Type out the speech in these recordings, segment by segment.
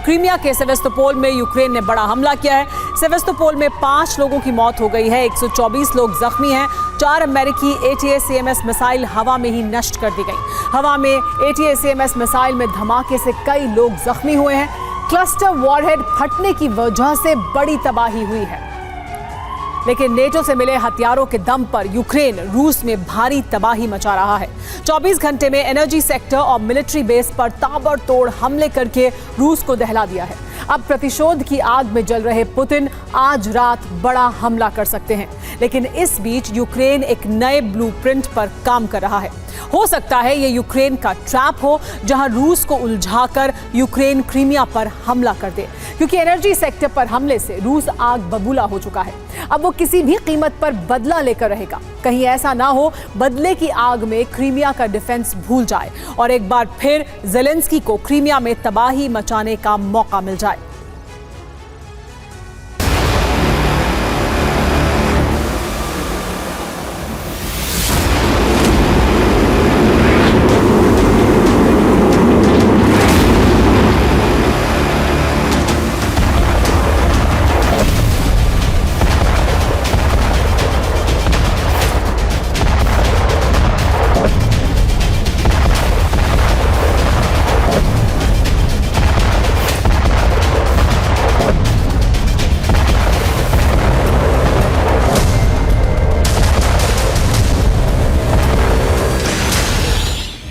Crimea के Sevastopol में Ukraine ने बड़ा हमला किया है। सेवेस्तोपोल में 5 लोगों की मौत हो गई है, 124 लोग जख्मी हैं। 4 अमेरिकी ATACMS मिसाइल हवा में ही नष्ट कर दी गई। हवा में ATACMS मिसाइल में धमाके से कई लोग जख्मी हुए हैं। क्लस्टर वॉरहेड फटने की वजह से बड़ी तबाही हुई है, लेकिन नेटो से मिले हथियारों के दम पर यूक्रेन रूस में भारी तबाही मचा रहा है। 24 घंटे में एनर्जी सेक्टर और मिलिट्री बेस पर ताबड़तोड़ हमले करके रूस को दहला दिया है। अब प्रतिशोध की आग में जल रहे पुतिन आज रात बड़ा हमला कर सकते हैं, लेकिन इस बीच यूक्रेन एक नए ब्लूप्रिंट पर काम कर रहा है। हो सकता है ये यूक्रेन का ट्रैप हो, जहां रूस को उलझाकर यूक्रेन क्रीमिया पर हमला कर दे, क्योंकि एनर्जी सेक्टर पर हमले से रूस आग बबूला हो चुका है। अब वो किसी भी कीमत पर बदला लेकर रहेगा। कहीं ऐसा ना हो बदले की आग में क्रीमिया का डिफेंस भूल जाए और एक बार फिर ज़ेलेंस्की को क्रीमिया में तबाही मचाने का मौका मिल जाए।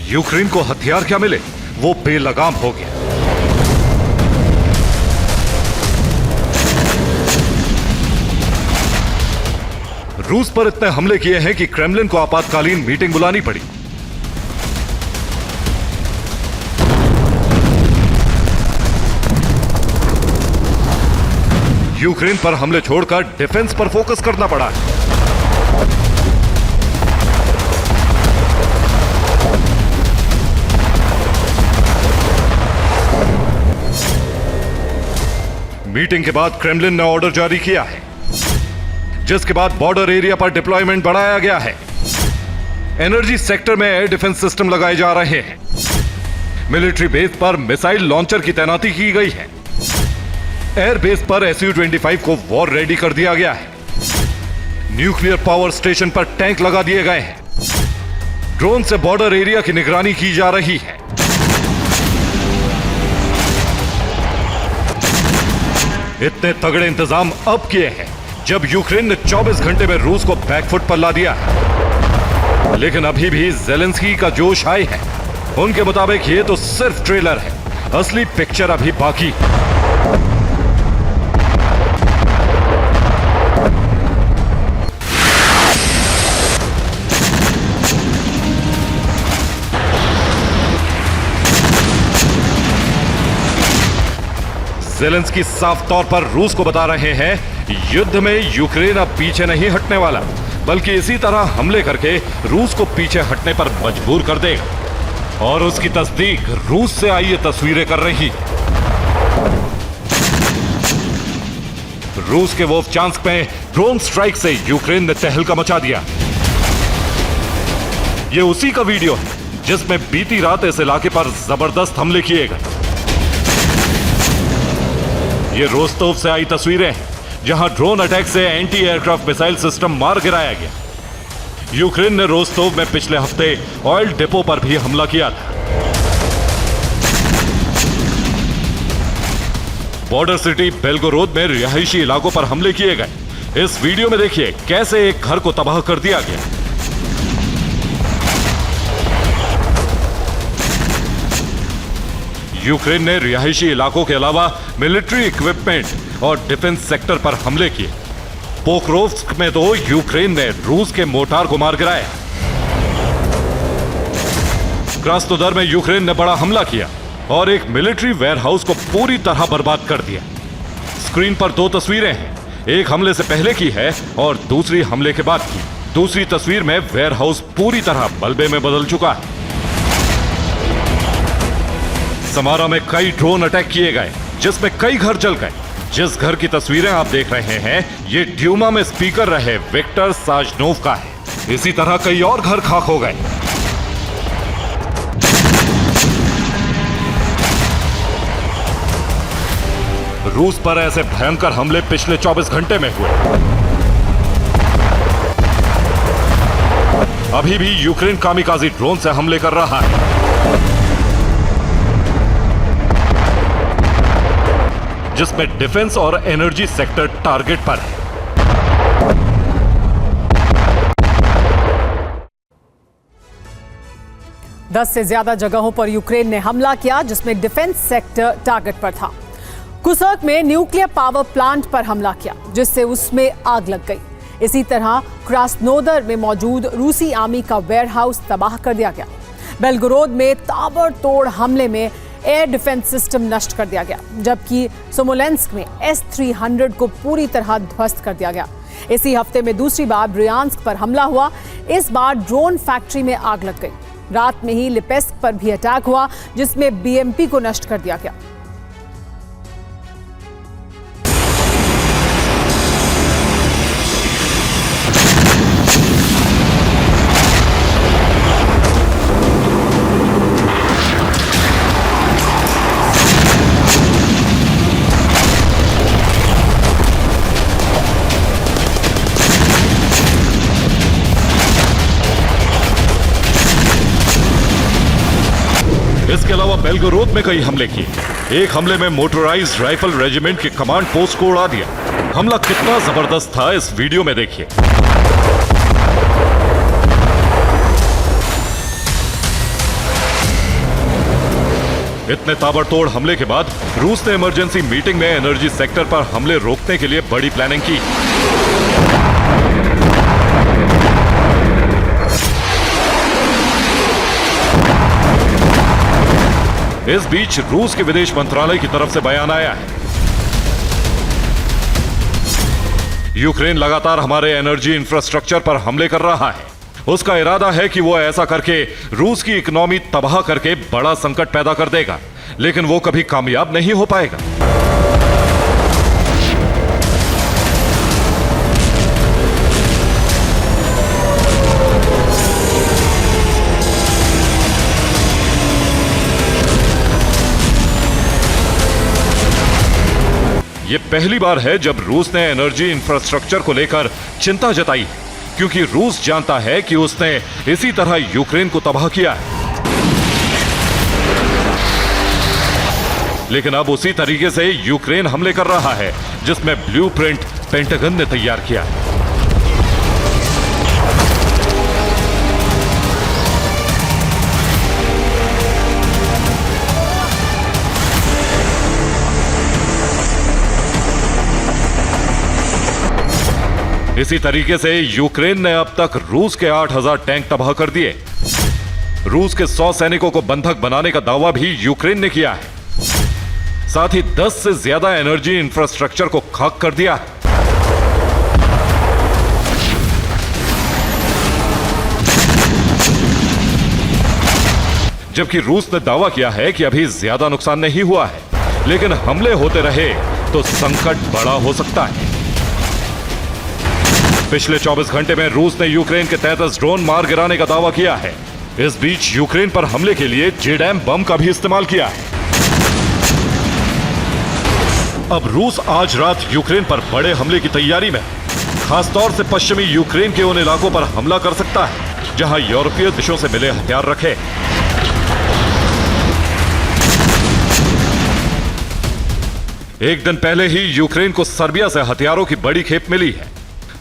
यूक्रेन को हथियार क्या मिले वो बेलगाम हो गया। रूस पर इतने हमले किए हैं कि क्रेमलिन को आपातकालीन मीटिंग बुलानी पड़ी। यूक्रेन पर हमले छोड़कर डिफेंस पर फोकस करना पड़ा है। मीटिंग के बाद क्रेमलिन ने ऑर्डर जारी किया है, जिसके बाद बॉर्डर एरिया पर डिप्लॉयमेंट बढ़ाया गया है। एनर्जी सेक्टर में एयर डिफेंस सिस्टम लगाए जा रहे हैं। मिलिट्री बेस पर मिसाइल लॉन्चर की तैनाती की गई है। एयर बेस पर Su-25 को वॉर रेडी कर दिया गया है। न्यूक्लियर पावर स्टेशन पर टैंक लगा दिए गए हैं। ड्रोन से बॉर्डर एरिया की निगरानी की जा रही है। इतने तगड़े इंतजाम अब किए हैं जब यूक्रेन ने 24 घंटे में रूस को बैकफुट पर ला दिया है। लेकिन अभी भी ज़ेलेंस्की का जोश हाई है। उनके मुताबिक ये तो सिर्फ ट्रेलर है, असली पिक्चर अभी बाकी। ज़ेलेंस्की साफ तौर पर रूस को बता रहे हैं युद्ध में यूक्रेन अब पीछे नहीं हटने वाला, बल्कि इसी तरह हमले करके रूस को पीछे हटने पर मजबूर कर देगा। और उसकी तस्दीक रूस से आई ये तस्वीरें कर रही। रूस के वोवचांस्क में ड्रोन स्ट्राइक से यूक्रेन ने तहलका मचा दिया। ये उसी का वीडियो है जिसमें बीती रात इस इलाके पर जबरदस्त हमले किए गए। ये रोस्तोव से आई तस्वीरें हैं, जहां ड्रोन अटैक से एंटी एयरक्राफ्ट मिसाइल सिस्टम मार गिराया गया। यूक्रेन ने रोस्तोव में पिछले हफ्ते ऑयल डिपो पर भी हमला किया था। बॉर्डर सिटी बेलगोरोद में रिहायशी इलाकों पर हमले किए गए। इस वीडियो में देखिए कैसे एक घर को तबाह कर दिया गया। यूक्रेन ने रिहायशी इलाकों के अलावा मिलिट्री इक्विपमेंट और डिफेंस सेक्टर पर हमले किए। पोक्रोव्स्क में तो यूक्रेन ने रूस के मोर्टार को मार गिराया। क्रास्नोदर में यूक्रेन ने बड़ा हमला किया और एक मिलिट्री वेयरहाउस को पूरी तरह बर्बाद कर दिया। स्क्रीन पर 2 तस्वीरें हैं, एक हमले से पहले की है और दूसरी हमले के बाद की। दूसरी तस्वीर में वेयरहाउस पूरी तरह मलबे में बदल चुका है। समारा में कई ड्रोन अटैक किए गए, जिसमें कई घर जल गए। जिस घर की तस्वीरें आप देख रहे हैं, ये ड्यूमा में स्पीकर रहे विक्टर साजनोव का है। इसी तरह कई और घर खाक हो गए। रूस पर ऐसे भयंकर हमले पिछले 24 घंटे में हुए। अभी भी यूक्रेन कामिकाज़ी ड्रोन से हमले कर रहा है। जिसमें डिफेंस और एनर्जी सेक्टर टारगेट पर है। दस से ज्यादा जगहों पर यूक्रेन ने हमला किया, जिसमें डिफेंस सेक्टर टारगेट पर था। कुर्स्क में न्यूक्लियर पावर प्लांट पर हमला किया, जिससे उसमें आग लग गई। इसी तरह क्रास्नोदर में मौजूद रूसी आर्मी का वेयरहाउस तबाह कर दिया गया। बेलगोरोद में ताबड़तोड़ हमले में एयर डिफेंस सिस्टम नष्ट कर दिया गया, जबकि स्मोलेंस्क में S-300 को पूरी तरह ध्वस्त कर दिया गया। इसी हफ्ते में दूसरी बार ब्रियांस्क पर हमला हुआ। इस बार ड्रोन फैक्ट्री में आग लग गई। रात में ही लिपेस्क पर भी अटैक हुआ, जिसमें BMP को नष्ट कर दिया गया। इसके अलावा बेलगोरोद में कई हमले किए। एक हमले में मोटराइज्ड राइफल रेजिमेंट के कमांड पोस्ट को उड़ा दिया। हमला कितना जबरदस्त था, इस वीडियो में देखिए। इतने ताबड़तोड़ हमले के बाद रूस ने इमरजेंसी मीटिंग में एनर्जी सेक्टर पर हमले रोकने के लिए बड़ी प्लानिंग की। इस बीच रूस के विदेश मंत्रालय की तरफ से बयान आया है, यूक्रेन लगातार हमारे एनर्जी इंफ्रास्ट्रक्चर पर हमले कर रहा है। उसका इरादा है कि वो ऐसा करके रूस की इकोनॉमी तबाह करके बड़ा संकट पैदा कर देगा, लेकिन वो कभी कामयाब नहीं हो पाएगा। ये पहली बार है जब रूस ने एनर्जी इंफ्रास्ट्रक्चर को लेकर चिंता जताई है, क्योंकि रूस जानता है कि उसने इसी तरह यूक्रेन को तबाह किया है। लेकिन अब उसी तरीके से यूक्रेन हमले कर रहा है, जिसमें ब्लूप्रिंट पेंटागन ने तैयार किया है। इसी तरीके से यूक्रेन ने अब तक रूस के 8000 टैंक तबाह कर दिए। रूस के 100 सैनिकों को बंधक बनाने का दावा भी यूक्रेन ने किया है। साथ ही 10 से ज्यादा एनर्जी इंफ्रास्ट्रक्चर को खाक कर दिया है। जबकि रूस ने दावा किया है कि अभी ज्यादा नुकसान नहीं हुआ है, लेकिन हमले होते रहे तो संकट बड़ा हो सकता है। पिछले 24 घंटे में रूस ने यूक्रेन के 33 ड्रोन मार गिराने का दावा किया है। इस बीच यूक्रेन पर हमले के लिए JDAM बम का भी इस्तेमाल किया है। अब रूस आज रात यूक्रेन पर बड़े हमले की तैयारी में, खासतौर से पश्चिमी यूक्रेन के उन इलाकों पर हमला कर सकता है जहां यूरोपीय देशों से मिले हथियार रखे। एक दिन पहले ही यूक्रेन को सर्बिया से हथियारों की बड़ी खेप मिली है।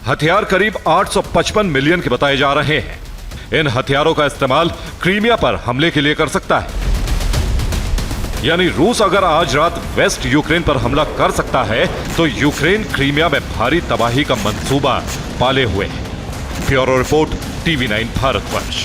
हथियार करीब 855 मिलियन के बताए जा रहे हैं। इन हथियारों का इस्तेमाल क्रीमिया पर हमले के लिए कर सकता है। यानी रूस अगर आज रात वेस्ट यूक्रेन पर हमला कर सकता है तो यूक्रेन क्रीमिया में भारी तबाही का मंसूबा पाले हुए है। Bureau report, TV9 Bharatvarsh.